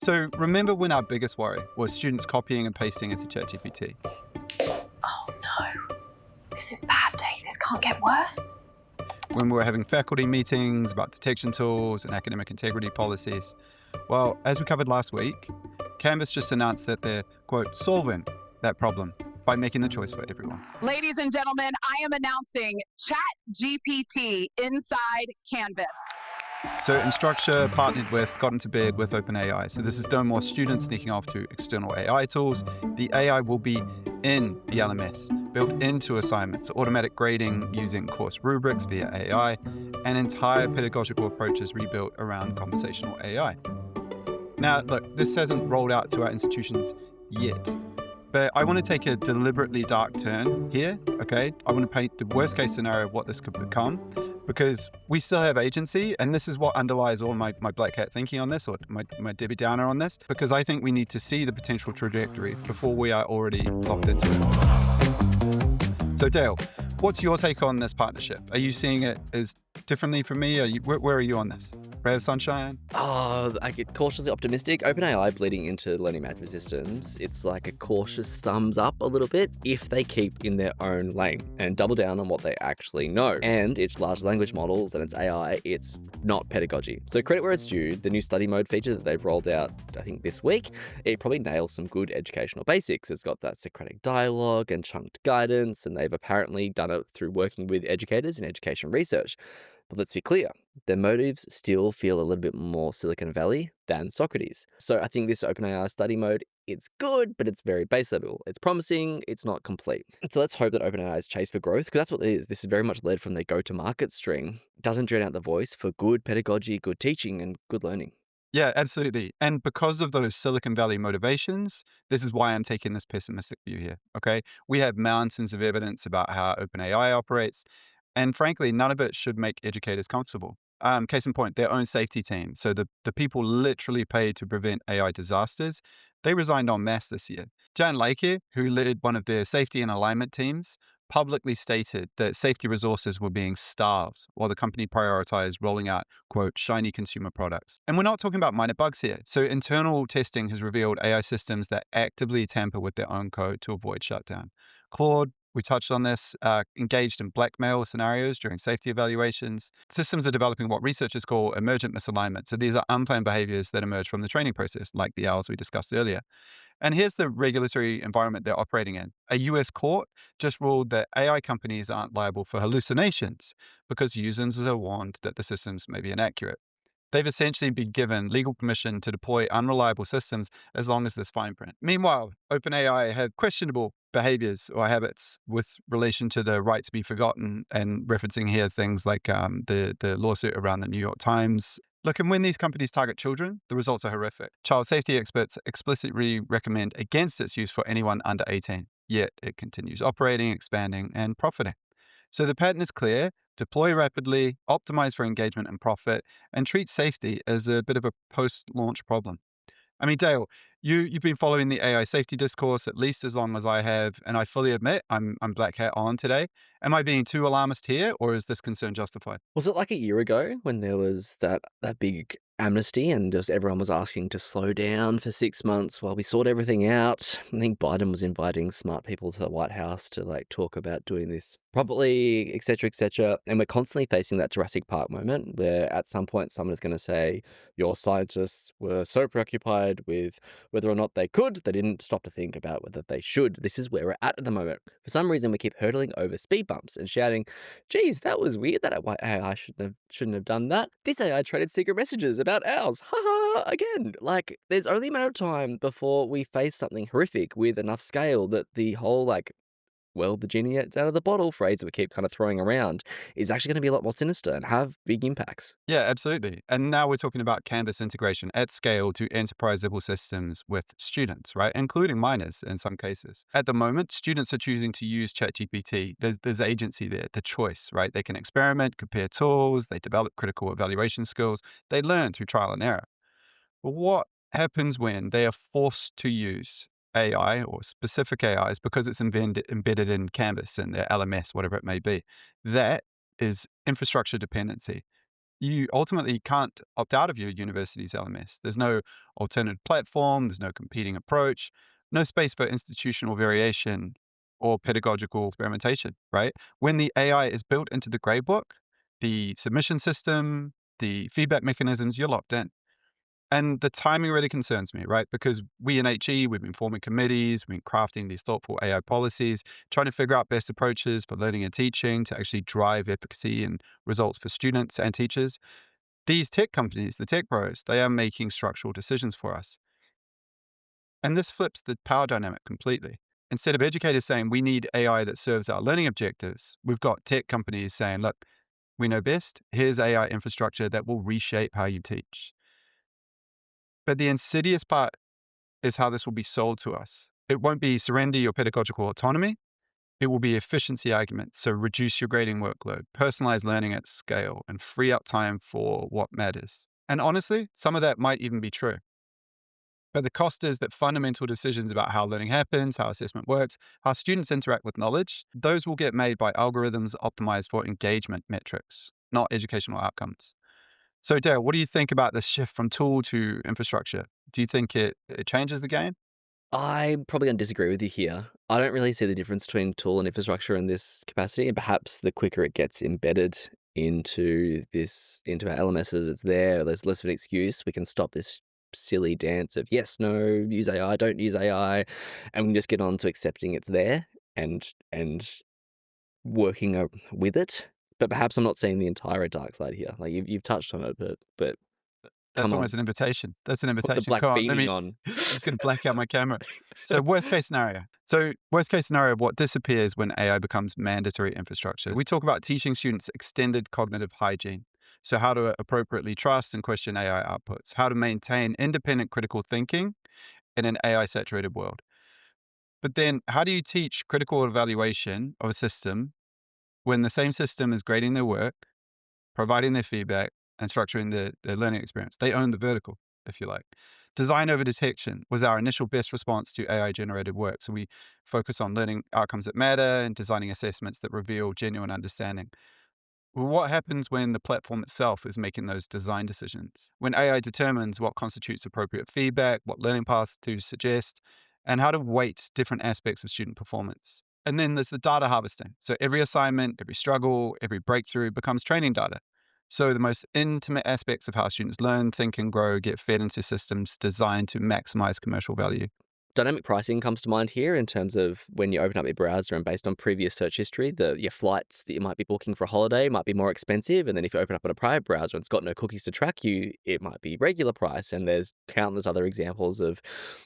So remember when our biggest worry was students copying and pasting into ChatGPT? Oh no, this is bad, Dave. This can't get worse. When we were having faculty meetings about detection tools and academic integrity policies? Well, as we covered last week, Canvas just announced that they're, quote, solving that problem by making the choice for everyone. Ladies and gentlemen, I am announcing ChatGPT inside Canvas. So Instructure partnered with, got into bed with OpenAI. So this is no more students sneaking off to external AI tools. The AI will be in the LMS, built into assignments, automatic grading using course rubrics via AI, and entire pedagogical approaches rebuilt around conversational AI. Now, look, this hasn't rolled out to our institutions yet, but I want to take a deliberately dark turn here, okay? I want to paint the worst case scenario of what this could become, because we still have agency, and this is what underlies all my black hat thinking on this, or my Debbie Downer on this, because I think we need to see the potential trajectory before we are already locked into it. So Dale, what's your take on this partnership? Are you seeing it as differently from me? Where are you on this? Ray of sunshine? I get cautiously optimistic. OpenAI bleeding into learning management systems, it's like a cautious thumbs up a little bit if they keep in their own lane and double down on what they actually know. And it's large language models and it's AI, it's not pedagogy. So credit where it's due, the new study mode feature that they've rolled out, I think this week, it probably nails some good educational basics. It's got that Socratic dialogue and chunked guidance, and they've apparently done it through working with educators in education research. But let's be clear, their motives still feel a little bit more Silicon Valley than Socrates. So I think this OpenAI study mode, it's good, but it's very base level. It's promising, it's not complete. So let's hope that OpenAI's chase for growth, because that's what it is. This is very much led from their go-to-market string, doesn't drown out the voice for good pedagogy, good teaching, and good learning. Yeah, absolutely. And because of those Silicon Valley motivations, this is why I'm taking this pessimistic view here, okay? We have mountains of evidence about how OpenAI operates, and frankly, none of it should make educators comfortable. Case in point, their own safety team. So the people literally paid to prevent AI disasters, they resigned en masse this year. Jan Leike, who led one of their safety and alignment teams, publicly stated that safety resources were being starved while the company prioritized rolling out, quote, shiny consumer products. And we're not talking about minor bugs here. So internal testing has revealed AI systems that actively tamper with their own code to avoid shutdown. Claude, we touched on this, engaged in blackmail scenarios during safety evaluations. Systems are developing what researchers call emergent misalignment. So these are unplanned behaviors that emerge from the training process, like the owls we discussed earlier. And here's the regulatory environment they're operating in. A US court just ruled that AI companies aren't liable for hallucinations because users are warned that the systems may be inaccurate. They've essentially been given legal permission to deploy unreliable systems as long as there's fine print. Meanwhile, OpenAI had questionable behaviors or habits with relation to the right to be forgotten, and referencing here things like the lawsuit around the New York Times. Look, and when these companies target children, the results are horrific. Child safety experts explicitly recommend against its use for anyone under 18, yet it continues operating, expanding, and profiting. So the pattern is clear: deploy rapidly, optimize for engagement and profit, and treat safety as a bit of a post-launch problem. I mean, Dale, you've been following the AI safety discourse at least as long as I have, and I fully admit I'm black hat on today. Am I being too alarmist here, or is this concern justified? Was it like a year ago when there was that big amnesty and just everyone was asking to slow down for 6 months while we sort everything out? I think Biden was inviting smart people to the White House to talk about doing this properly, etc., etc. And we're constantly facing that Jurassic Park moment where at some point someone is going to say, your scientists were so preoccupied with whether or not they could, they didn't stop to think about whether they should. This is where we're at the moment. For some reason, we keep hurtling over speed bumps and shouting, geez, that was weird that AI shouldn't have done that. This AI traded secret messages about owls. Ha ha, again. There's only a matter of time before we face something horrific with enough scale that the whole, the genie gets out of the bottle phrase that we keep kind of throwing around is actually going to be a lot more sinister and have big impacts. Yeah, absolutely. And now we're talking about Canvas integration at scale to enterprise-level systems with students, right? Including minors in some cases. At the moment, students are choosing to use ChatGPT. There's agency there, the choice, right? They can experiment, compare tools, they develop critical evaluation skills, they learn through trial and error. But what happens when they are forced to use AI or specific AIs because it's embedded in Canvas and their LMS, whatever it may be? That is infrastructure dependency. you ultimately can't opt out of your university's LMS. There's no alternative platform, there's no competing approach, no space for institutional variation or pedagogical experimentation, right? When the AI is built into the gradebook, the submission system, the feedback mechanisms, you're locked in. And the timing really concerns me, right? Because we in HE, we've been forming committees, we've been crafting these thoughtful AI policies, trying to figure out best approaches for learning and teaching to actually drive efficacy and results for students and teachers. These tech companies, the tech pros, they are making structural decisions for us. And this flips the power dynamic completely. Instead of educators saying we need AI that serves our learning objectives, we've got tech companies saying, look, we know best. Here's AI infrastructure that will reshape how you teach. But the insidious part is how this will be sold to us. It won't be surrender your pedagogical autonomy. It will be efficiency arguments. So reduce your grading workload, personalize learning at scale, and free up time for what matters. And honestly, some of that might even be true. But the cost is that fundamental decisions about how learning happens, how assessment works, how students interact with knowledge, those will get made by algorithms optimized for engagement metrics, not educational outcomes. So, Dale, what do you think about this shift from tool to infrastructure? Do you think it changes the game? I'm probably going to disagree with you here. I don't really see the difference between tool and infrastructure in this capacity, and perhaps the quicker it gets embedded into our LMSs, it's there. There's less of an excuse. We can stop this silly dance of yes, no, use AI, don't use AI, and we can just get on to accepting it's there and working with it. But perhaps I'm not seeing the entire dark side here. Like you've touched on it, but That's come on, almost an invitation. That's an put the invitation. black Come on, beanie on. I'm just going to black out my camera. So worst case scenario. So worst case scenario of what disappears when AI becomes mandatory infrastructure. We talk about teaching students extended cognitive hygiene. So how to appropriately trust and question AI outputs, how to maintain independent critical thinking in an AI saturated world. But then how do you teach critical evaluation of a system when the same system is grading their work, providing their feedback, and structuring their learning experience? They own the vertical, if you like. Design over detection was our initial best response to AI-generated work. So we focus on learning outcomes that matter and designing assessments that reveal genuine understanding. Well, what happens when the platform itself is making those design decisions? When AI determines what constitutes appropriate feedback, what learning paths to suggest, and how to weight different aspects of student performance. And then there's the data harvesting. So every assignment, every struggle, every breakthrough becomes training data. So the most intimate aspects of how students learn, think, and grow get fed into systems designed to maximize commercial value. Dynamic pricing comes to mind here in terms of when you open up your browser and based on previous search history, your flights that you might be booking for a holiday might be more expensive. And then if you open up on a private browser and it's got no cookies to track you, it might be regular price. And there's countless other examples of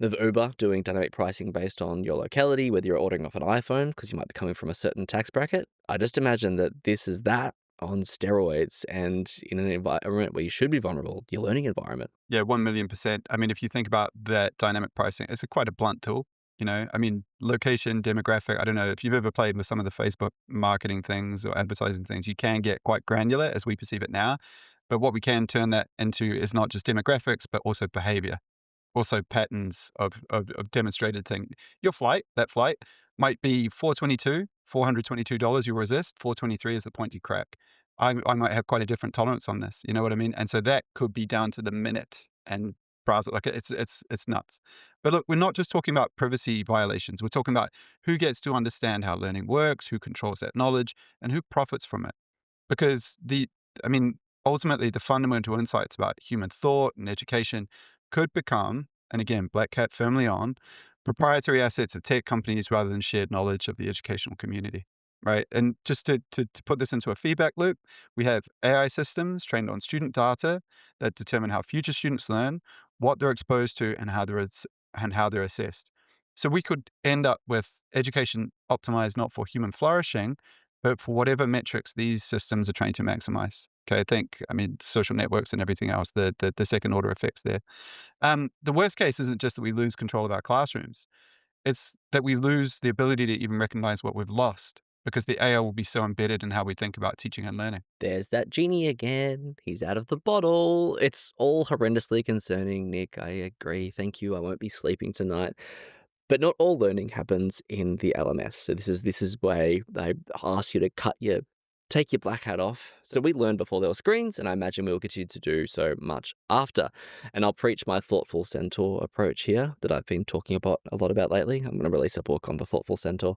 Uber doing dynamic pricing based on your locality, whether you're ordering off an iPhone because you might be coming from a certain tax bracket. I just imagine that this is that on steroids and in an environment where you should be vulnerable, your learning environment. Yeah, 1,000,000%. I mean, if you think about that dynamic pricing, it's quite a blunt tool. I mean, location, demographic. I don't know if you've ever played with some of the Facebook marketing things or advertising things, you can get quite granular as we perceive it now. But what we can turn that into is not just demographics, but also behavior, also patterns of demonstrated thing. That flight might be $422 you'll resist. 423 is the point you crack. I might have quite a different tolerance on this. You know what I mean? And so that could be down to the minute and browser. Like it's nuts. But look, we're not just talking about privacy violations. We're talking about who gets to understand how learning works, who controls that knowledge, and who profits from it. Because ultimately the fundamental insights about human thought and education could become, and again, black hat firmly on, proprietary assets of tech companies rather than shared knowledge of the educational community, right? And just to put this into a feedback loop, we have AI systems trained on student data that determine how future students learn, what they're exposed to, and how they're assessed. So we could end up with education optimized not for human flourishing, but for whatever metrics these systems are trained to maximize. Okay, social networks and everything else, the second order effects there. The worst case isn't just that we lose control of our classrooms. It's that we lose the ability to even recognize what we've lost because the AI will be so embedded in how we think about teaching and learning. There's that genie again. He's out of the bottle. It's all horrendously concerning, Nick. I agree. Thank you. I won't be sleeping tonight. But not all learning happens in the LMS. So this is why I ask you to cut your take your black hat off. So we learned before there were screens, and I imagine we will continue to do so much after. And I'll preach my thoughtful centaur approach here that I've been talking about a lot about lately. I'm going to release a book on the thoughtful centaur.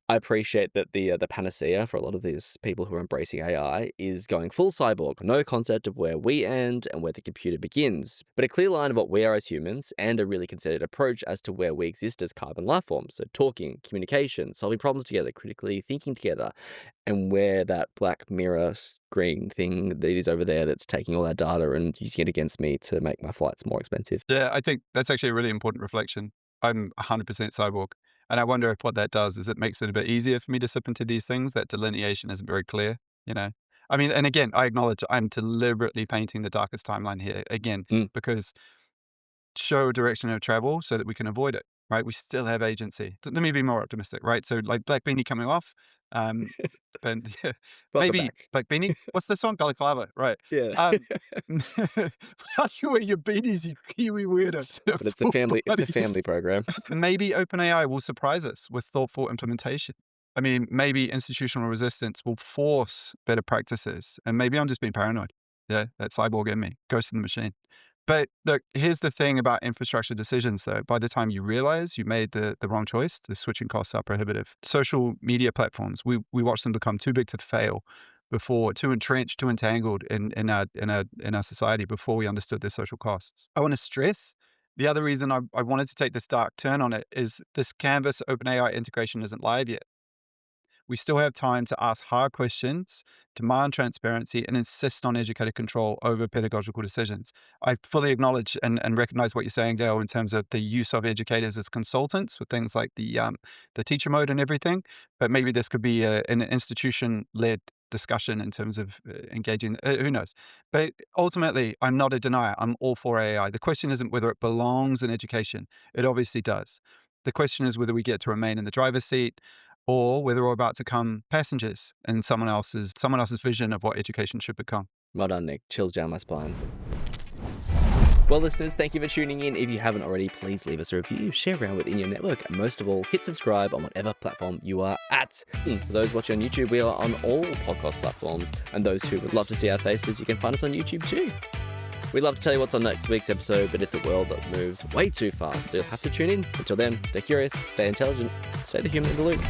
I appreciate that the panacea for a lot of these people who are embracing AI is going full cyborg. No concept of where we end and where the computer begins, but a clear line of what we are as humans and a really considered approach as to where we exist as carbon life forms. So talking, communication, solving problems together, critically thinking together, and where that black mirror screen thing that is over there that's taking all that data and using it against me to make my flights more expensive. Yeah, I think that's actually a really important reflection. I'm 100% cyborg. And I wonder if what that does is it makes it a bit easier for me to slip into these things. That delineation isn't very clear, you know? I mean, and again, I acknowledge I'm deliberately painting the darkest timeline here again, because show a direction of travel so that we can avoid it, right? We still have agency. Let me be more optimistic, right? So like Black Beanie coming off, but yeah, Welcome maybe back. Black Beanie. What's the song? Balaclava, right? Yeah. How do you wear your beanies, you Kiwi weirdo? But it's a family program. Maybe OpenAI will surprise us with thoughtful implementation. I mean, maybe institutional resistance will force better practices, and maybe I'm just being paranoid. Yeah, that cyborg in me, ghost in the machine. But look, here's the thing about infrastructure decisions, though. By the time you realize you made the wrong choice, the switching costs are prohibitive. Social media platforms, we watch them become too big to fail before, too entrenched, too entangled in our society before we understood their social costs. I want to stress the other reason I wanted to take this dark turn on it is this Canvas-OpenAI integration isn't live yet. We still have time to ask hard questions, demand transparency, and insist on educator control over pedagogical decisions. I fully acknowledge and recognize what you're saying, Dale, in terms of the use of educators as consultants with things like the teacher mode and everything. But maybe this could be an institution-led discussion in terms of engaging. Who knows? But ultimately, I'm not a denier. I'm all for AI. The question isn't whether it belongs in education. It obviously does. The question is whether we get to remain in the driver's seat, or whether we're about to become passengers in someone else's vision of what education should become. Well done, Nick. Chills down my spine. Well, listeners, thank you for tuning in. If you haven't already, please leave us a review, share around within your network, and most of all, hit subscribe on whatever platform you are at. For those watching on YouTube, we are on all podcast platforms, and those who would love to see our faces, you can find us on YouTube too. We'd love to tell you what's on next week's episode, but it's a world that moves way too fast, so you'll have to tune in. Until then, stay curious, stay intelligent, stay the human in the loop.